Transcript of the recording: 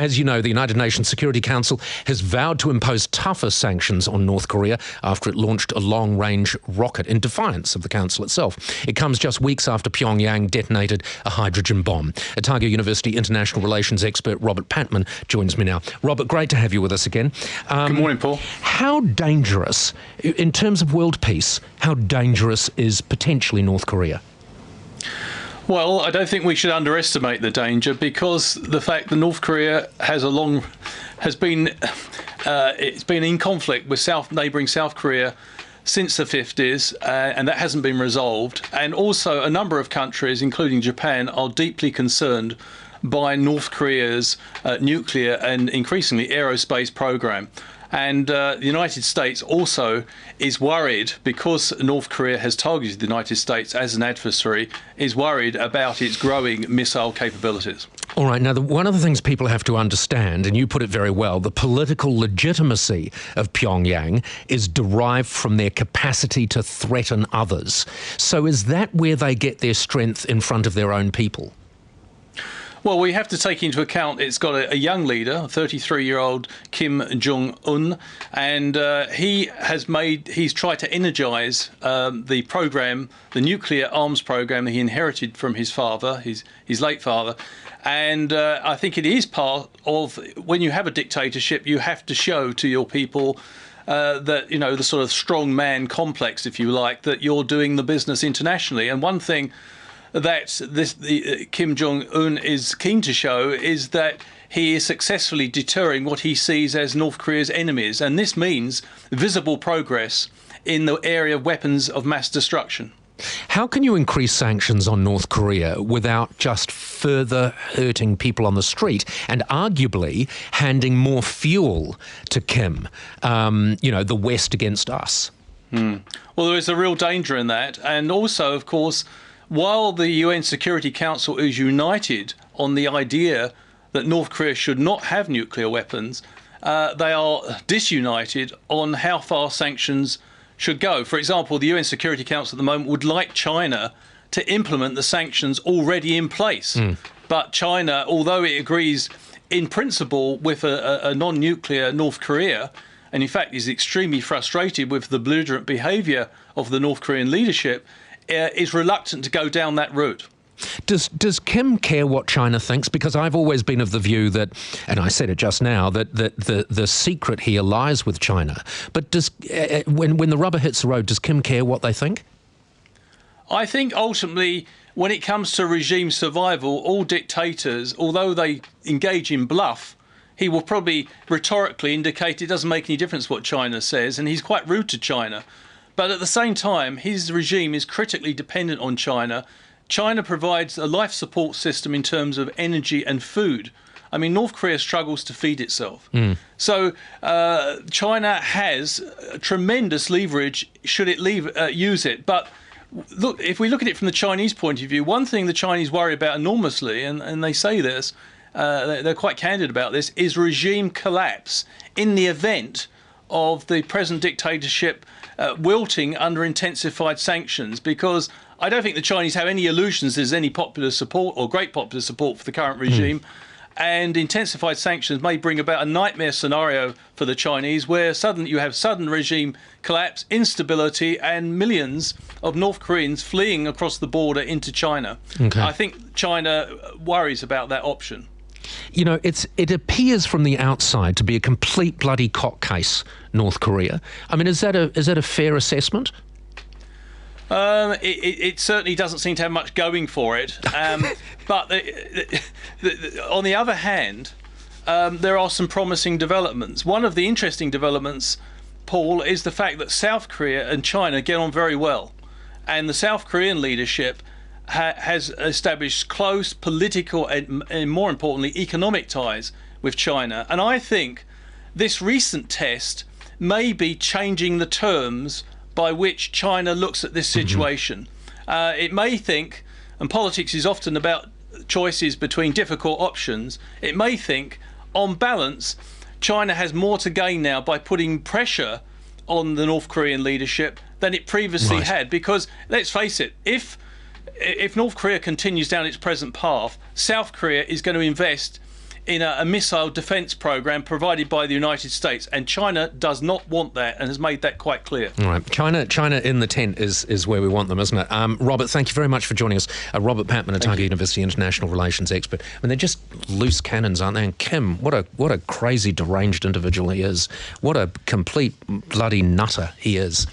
as you know, the United Nations Security Council has vowed to impose tougher sanctions on North Korea after it launched a long-range rocket in defiance of the Council itself. It comes just weeks after Pyongyang detonated a hydrogen bomb. Otago University international relations expert Robert Patman joins me now. Robert, great to have you with us again. Good morning, Paul. How dangerous, in terms of world peace, how dangerous is potentially North Korea? Well, I don't think we should underestimate the danger, because the fact that North Korea it's been in conflict with neighbouring South Korea since the 50s, and that hasn't been resolved. And also a number of countries, including Japan, are deeply concerned by North Korea's nuclear and increasingly aerospace program. And the United States also is worried, because North Korea has targeted the United States as an adversary, is worried about its growing missile capabilities. All right, now one of the things people have to understand, and you put it very well, the political legitimacy of Pyongyang is derived from their capacity to threaten others. So is that where they get their strength in front of their own people? Well, we have to take into account it's got a young leader, 33-year-old Kim Jong-un, and he's tried to energize the program, the nuclear arms program that he inherited from his father, his late father. And I think it is part of, when you have a dictatorship, you have to show to your people that, you know, the sort of strong man complex, if you like, that you're doing the business internationally. And one thing that Kim Jong-un is keen to show is that he is successfully deterring what he sees as North Korea's enemies. And this means visible progress in the area of weapons of mass destruction. How can you increase sanctions on North Korea without just further hurting people on the street and arguably handing more fuel to Kim, the West against us? Well, there is a real danger in that. And also, of course, while the UN Security Council is united on the idea that North Korea should not have nuclear weapons, they are disunited on how far sanctions should go. For example, the UN Security Council at the moment would like China to implement the sanctions already in place. But China, although it agrees in principle with a non-nuclear North Korea, and in fact is extremely frustrated with the belligerent behaviour of the North Korean leadership, is reluctant to go down that route. Does Kim care what China thinks? Because I've always been of the view that, and I said it just now, that the secret here lies with China. But when the rubber hits the road, does Kim care what they think? I think ultimately, when it comes to regime survival, all dictators, although they engage in bluff, he will probably rhetorically indicate it doesn't make any difference what China says, and he's quite rude to China. But at the same time, his regime is critically dependent on China. China provides a life support system in terms of energy and food. I mean, North Korea struggles to feed itself. So China has tremendous leverage should it use it. But look, if we look at it from the Chinese point of view, one thing the Chinese worry about enormously, and they say this, they're quite candid about this, is regime collapse in the event of the present dictatorship wilting under intensified sanctions, because I don't think the Chinese have any illusions there's any popular support or great popular support for the current regime. And intensified sanctions may bring about a nightmare scenario for the Chinese, where you have sudden regime collapse, instability, and millions of North Koreans fleeing across the border into China. I think China worries about that option. You know, it appears from the outside to be a complete bloody cock case, North Korea. I mean, is that a fair assessment? It certainly doesn't seem to have much going for it. But on the other hand, there are some promising developments. One of the interesting developments, Paul, is the fact that South Korea and China get on very well. And the South Korean leadership has established close political and more importantly, economic ties with China. And I think this recent test may be changing the terms by which China looks at this situation. It may think, and politics is often about choices between difficult options, it may think, on balance, China has more to gain now by putting pressure on the North Korean leadership than it previously had. Because, let's face it, if North Korea continues down its present path, South Korea is going to invest in a missile defence programme provided by the United States, and China does not want that and has made that quite clear. All right, China in the tent is where we want them, isn't it? Robert, thank you very much for joining us. Robert Patman, Otago University international relations expert. I mean, they're just loose cannons, aren't they? And Kim, what a crazy, deranged individual he is. What a complete bloody nutter he is.